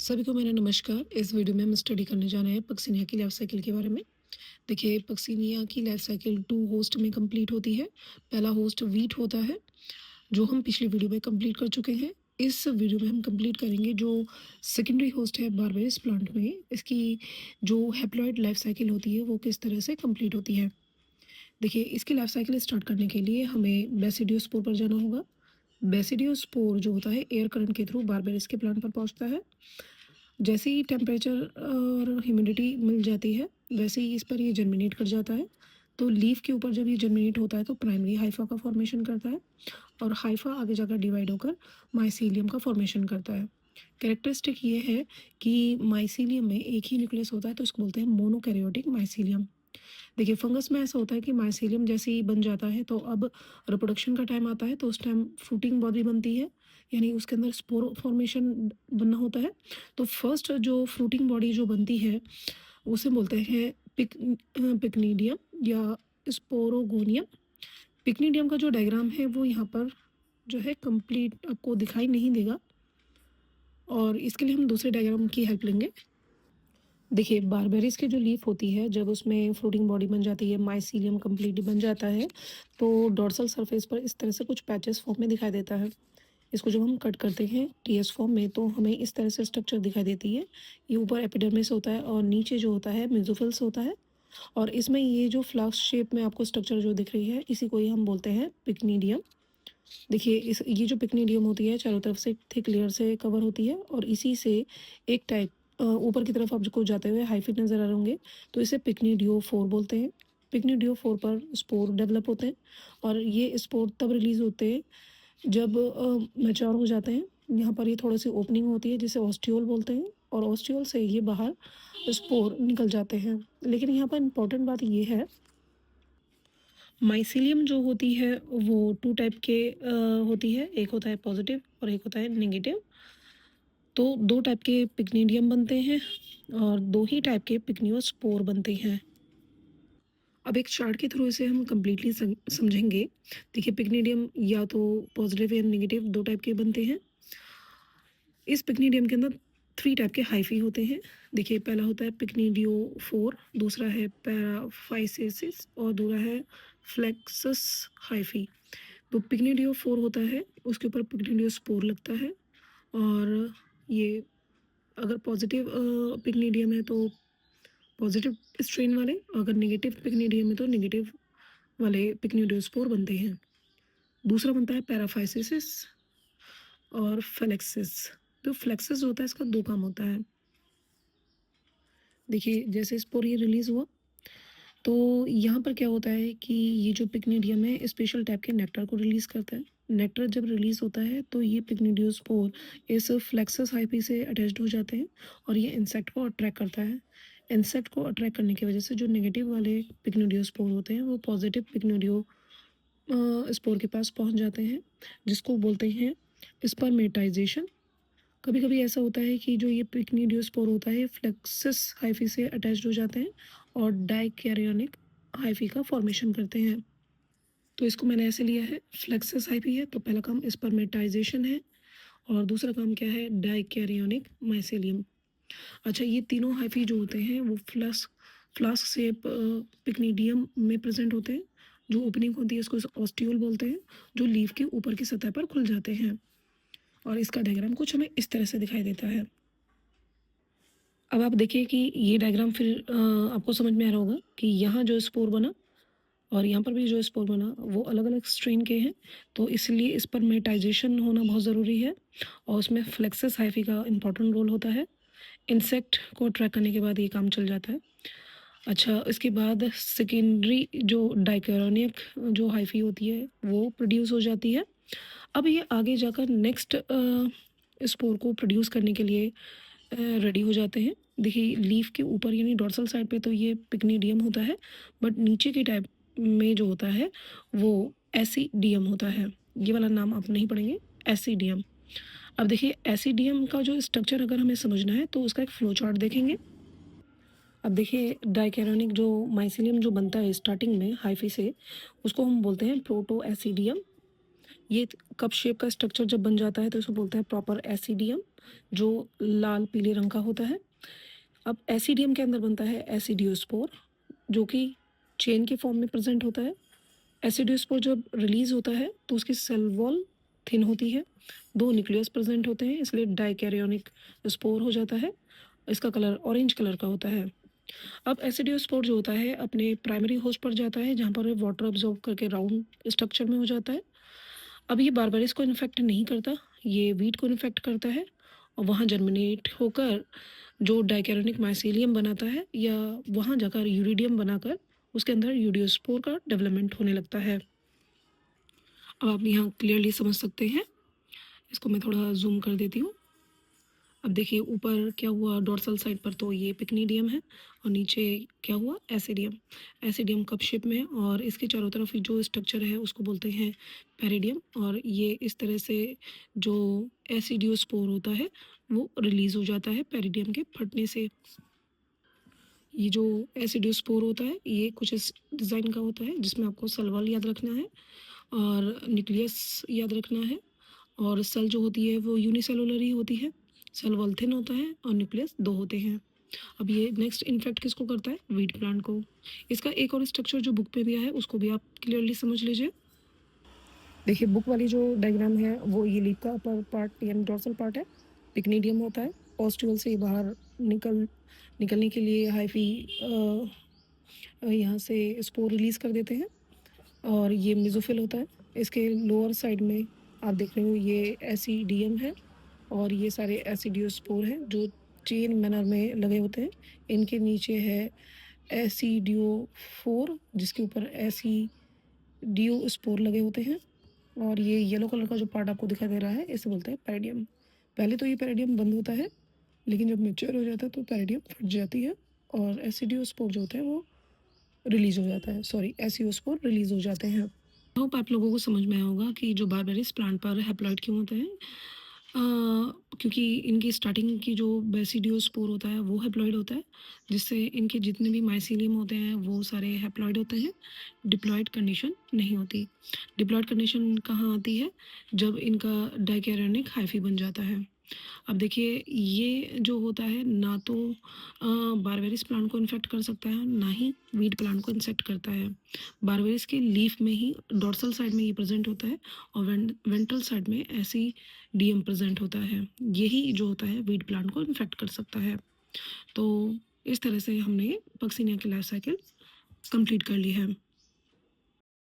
सभी को मेरा नमस्कार। इस वीडियो में हम स्टडी करने जा रहे हैं पक्सिनिया की लाइफ साइकिल के बारे में। देखिए, पक्सिनिया की लाइफ साइकिल 2 होस्ट में कंप्लीट होती है। पहला होस्ट वीट होता है, जो हम पिछली वीडियो में कंप्लीट कर चुके हैं। इस वीडियो में हम कंप्लीट करेंगे जो सेकेंडरी होस्ट है बारबेरिस प्लांट में। इसकी जो हैप्लॉइड लाइफ साइकिल होती है वो किस तरह से कंप्लीट होती है। देखिए, इसकी लाइफ साइकिल स्टार्ट करने के लिए हमें बेसिडियोस्पोर पर जाना होगा। बेसिडियोस्पोर जो होता है एयर करंट के थ्रू बारबेरिस के प्लांट पर पहुंचता है। जैसे ही टेम्परेचर और ह्यूमिडिटी मिल जाती है, वैसे ही इस पर ये जर्मिनेट कर जाता है। तो लीफ के ऊपर जब ये जर्मिनेट होता है तो प्राइमरी हाइफा का फॉर्मेशन करता है, और हाइफा आगे जाकर डिवाइड होकर माइसीलियम का फॉर्मेशन करता है। कैरेक्टरिस्टिक ये है कि माइसीलियम में एक ही न्यूक्लियस होता है, तो इसको बोलते हैं मोनोकैरियोटिक माइसीलियम। देखिए, फंगस में ऐसा होता है कि माइसीलियम जैसे ही बन जाता है तो अब रिप्रोडक्शन का टाइम आता है, तो उस टाइम फ्रूटिंग बॉडी बनती है, यानी उसके अंदर स्पोर फॉर्मेशन बनना होता है। तो फर्स्ट जो फ्रूटिंग बॉडी जो बनती है उसे बोलते हैं पिकनीडियम या स्पोरोगोनियम। पिकनीडियम का जो डायग्राम है वो यहाँ पर जो है कंप्लीट आपको दिखाई नहीं देगा, और इसके लिए हम दूसरे डायग्राम की हेल्प लेंगे। देखिए, बारबेरीज की जो लीफ होती है, जब उसमें फ्रूटिंग बॉडी बन जाती है, माइसीलियम कंप्लीटली बन जाता है, तो डॉर्सल सरफेस पर इस तरह से कुछ पैचेस फॉर्म में दिखाई देता है। इसको जब हम कट करते हैं टीएस फॉर्म में तो हमें इस तरह से स्ट्रक्चर दिखाई देती है। ये ऊपर एपिडर्मिस होता है और नीचे जो होता है मेसोफिल्स होता है, और इसमें ये जो फ्लास्क शेप में आपको स्ट्रक्चर जो दिख रही है, इसी को ही हम बोलते हैं पिक्नीडियम। देखिए, इस ये जो पिक्नीडियम होती है चारों तरफ से थिक लेयर से कवर होती है, और इसी से एक टाइप ऊपर की तरफ आपको जाते हुए हाइफिट नज़र आ रहे होंगे, तो इसे पिक्नीडियो 4 बोलते हैं। पिक्नीडियो 4 पर स्पोर डेवलप होते हैं, और ये स्पोर तब रिलीज होते हैं जब मैच्योर हो जाते हैं। यहाँ पर ये थोड़ी-सी ओपनिंग होती है जिसे ऑस्टियोल बोलते हैं, और ऑस्टियोल से ये बाहर स्पोर निकल जाते हैं। लेकिन यहाँ पर इम्पोर्टेंट बात ये है, माइसीलियम जो होती है वो 2 टाइप के होती है। एक होता है पॉजिटिव और एक होता है नेगेटिव। तो 2 टाइप के पिक्नीडियम बनते हैं, और 2 ही टाइप के पिक्नियोस्पोर बनते हैं। अब एक चार्ट के थ्रू इसे हम कंप्लीटली समझेंगे। देखिए, पिक्नीडियम या तो पॉजिटिव या नेगेटिव 2 टाइप के बनते हैं। इस पिक्नीडियम के अंदर 3 टाइप के हाइफी होते हैं। देखिए, पहला होता है पिक्नीडियो 4, दूसरा है पैराफाइसेसिस, और दूसरा है फ्लेक्सस हाइफी। तो पिक्नीडियो 4 होता है, उसके ऊपर पिक्नीडियोस्पोर लगता है, और ये अगर पॉजिटिव पिक्नीडियम है तो पॉजिटिव स्ट्रेन वाले, अगर नेगेटिव पिक्नीडियम है तो नेगेटिव वाले पिक्नीडियोस्पोर बनते हैं। दूसरा बनता है पैराफाइसेसिस और फ्लेक्सिस। तो फ्लेक्सिस जो होता है, इसका 2 काम होता है। देखिए, जैसे स्पोर ये रिलीज हुआ, तो यहाँ पर क्या होता है कि ये जो पिक्नीडियम है स्पेशल टाइप के नेक्टर को रिलीज करता है। नेक्टर जब रिलीज होता है तो ये पिक्नीडियोस्पोर इस फ्लेक्सस हाइपी से अटैच्ड हो जाते हैं, और ये इंसेक्ट को अट्रैक्ट करता है। इंसेक्ट को अट्रैक्ट करने की वजह से जो नेगेटिव वाले पिक्नीडियोस्पोर होते हैं वो पॉजिटिव पिक्नीडियो स्पोर के पास पहुंच जाते हैं, जिसको बोलते हैं स्पर्मेटाइजेशन। कभी कभी ऐसा होता है कि जो ये पिक्नीडियोस्पोर होता है फ्लेक्सस हाइफी से अटैच्ड हो जाते हैं और डाइकैरियोनिक हाइफी का फॉर्मेशन करते हैं। तो इसको मैंने ऐसे लिया है, फ्लेक्सस हाइफी है तो पहला काम स्पर्मेटाइजेशन है, और दूसरा काम क्या है, डाइकैरियोनिक माइसेलियम। अच्छा, ये तीनों हाइफी जो होते हैं वो फ्लास्क फ्लास्क शेप पिक्नीडियम में प्रेजेंट होते हैं। जो ओपनिंग होती है उसको ऑस्टियोल बोलते हैं, जो लीफ के ऊपर की सतह पर खुल जाते हैं, और इसका डायग्राम कुछ हमें इस तरह से दिखाई देता है। अब आप देखिए कि ये डायग्राम फिर आपको समझ में आ रहा होगा कि यहाँ जो स्पोर बना और यहाँ पर भी जो स्पोर बना वो अलग अलग स्ट्रेन के हैं, तो इसलिए इस पर मेटाइजेशन होना बहुत ज़रूरी है, और उसमें फ्लेक्सस हाइफी का इंपॉर्टेंट रोल होता है। इंसेक्ट को ट्रैक करने के बाद ये काम चल जाता है। अच्छा, इसके बाद सेकेंडरी जो डाइकैरोनिक जो हाइफी होती है वो प्रोड्यूस हो जाती है। अब ये आगे जाकर नेक्स्ट स्पोर को प्रोड्यूस करने के लिए रेडी हो जाते हैं। देखिए, लीफ के ऊपर यानी डॉर्सल साइड पे तो ये पिक्नीडियम होता है, बट नीचे की टाइप में जो होता है वो एसिडियम होता है। ये वाला नाम आप नहीं पढ़ेंगे, एसिडियम। अब देखिए, एसिडियम का जो स्ट्रक्चर अगर हमें समझना है तो उसका एक फ्लो चार्ट देखेंगे। अब देखिए, डाइकैरोनिक जो माइसीलियम जो बनता है स्टार्टिंग में हाइफी से, उसको हम बोलते हैं प्रोटो एसिडियम। ये कप शेप का स्ट्रक्चर जब बन जाता है तो इसको बोलते हैं प्रॉपर एसिडियम, जो लाल पीले रंग का होता है। अब एसिडियम के अंदर बनता है एसिडियोस्पोर, जो कि चेन के फॉर्म में प्रेजेंट होता है। एसिडियोस्पोर जब रिलीज होता है तो उसकी सेल वॉल थिन होती है, 2 न्यूक्लियस प्रेजेंट होते हैं, इसलिए डाइकैरियोनिक स्पोर हो जाता है। इसका कलर ऑरेंज कलर का होता है। अब एसिडियोस्पोर जो होता है अपने प्राइमरी होस्ट पर जाता है, जहाँ पर वाटर अब्जॉर्ब करके राउंड स्ट्रक्चर में हो जाता है। अब ये बारबेरिस को इन्फेक्ट नहीं करता, ये वीट को इन्फेक्ट करता है और वहाँ जर्मिनेट होकर जो डाइकैरियोनिक माइसीलियम बनाता है, या वहाँ जाकर यूरिडियम बनाकर उसके अंदर यूरियोस्पोर का डेवलपमेंट होने लगता है। अब आप यहाँ क्लियरली समझ सकते हैं। इसको मैं थोड़ा जूम कर देती हूँ। अब देखिए ऊपर क्या हुआ, डोर्सल साइड पर तो ये पिक्नीडियम है और नीचे क्या हुआ, एसिडियम। एसिडियम कप शेप में है और इसके चारों तरफ जो स्ट्रक्चर है उसको बोलते हैं पेरिडियम, और ये इस तरह से जो एसिडियोस्पोर होता है वो रिलीज हो जाता है पेरिडियम के फटने से। ये जो एसिडियोस्पोर होता है ये कुछ इस डिज़ाइन का होता है, जिसमें आपको सेल वॉल याद रखना है और न्यूक्लियस याद रखना है, और सेल जो होती है वो यूनिसेलुलर ही होती है। सेल वॉल थिन होता है और न्यूक्लियस 2 होते हैं। अब ये नेक्स्ट इन्फेक्ट किसको करता है, वीट प्लांट को। इसका एक और स्ट्रक्चर जो बुक पे दिया है उसको भी आप क्लियरली समझ लीजिए। देखिए बुक वाली जो डायग्राम है वो ये लीफ का अपर पार्ट यानी डोर्सल पार्ट है, पिक्नीडियम होता है। ऑस्टिवल से बाहर निकलने के लिए हाइफी यहाँ से स्पोर रिलीज कर देते हैं, और ये मेसोफिल होता है। इसके लोअर साइड में आप देख रहे हो ये एसिडियम है, और ये सारे एसिडियोस्पोर हैं जो चेन मैनर में लगे होते हैं। इनके नीचे है एसिडियोफोर, जिसके ऊपर एसिडियोस्पोर लगे होते हैं, और ये येलो कलर का जो पार्ट आपको दिखाई दे रहा है इसे बोलते हैं पेरिडियम। पहले तो ये पेरिडियम बंद होता है, लेकिन जब मैच्योर हो जाता है तो पेरिडियम फट जाती है और एसिडियोस्पोर जो होते हैं वो रिलीज हो जाता है, सॉरी एसियोस्पोर रिलीज हो जाते हैं। होप आप लोगों को समझ में आया होगा कि जो बारबेरिस प्लांट पर हैप्लॉइड क्यों होते हैं। क्योंकि इनकी स्टार्टिंग की जो बेसिडियोस्पोर होता है वो हैप्लॉइड होता है, जिससे इनके जितने भी माइसीलियम होते हैं वो सारे हैप्लॉइड होते हैं। डिप्लॉइड कंडीशन नहीं होती। डिप्लॉइड कंडीशन कहाँ आती है, जब इनका डाइकैरियोनिक हाइफी बन जाता है। अब देखिए ये जो होता है ना तो बारबेरिस प्लांट को इन्फेक्ट कर सकता है, ना ही वीट प्लांट को इंसेक्ट करता है। बारबेरिस के लीफ में ही डोर्सल साइड में ये प्रेजेंट होता है, और वेंट्रल साइड में ऐसी डीएम प्रेजेंट होता है। यही जो होता है वीट प्लांट को इन्फेक्ट कर सकता है। तो इस तरह से हमने पक्सिनिया की लाइफ साइकिल कंप्लीट कर ली है।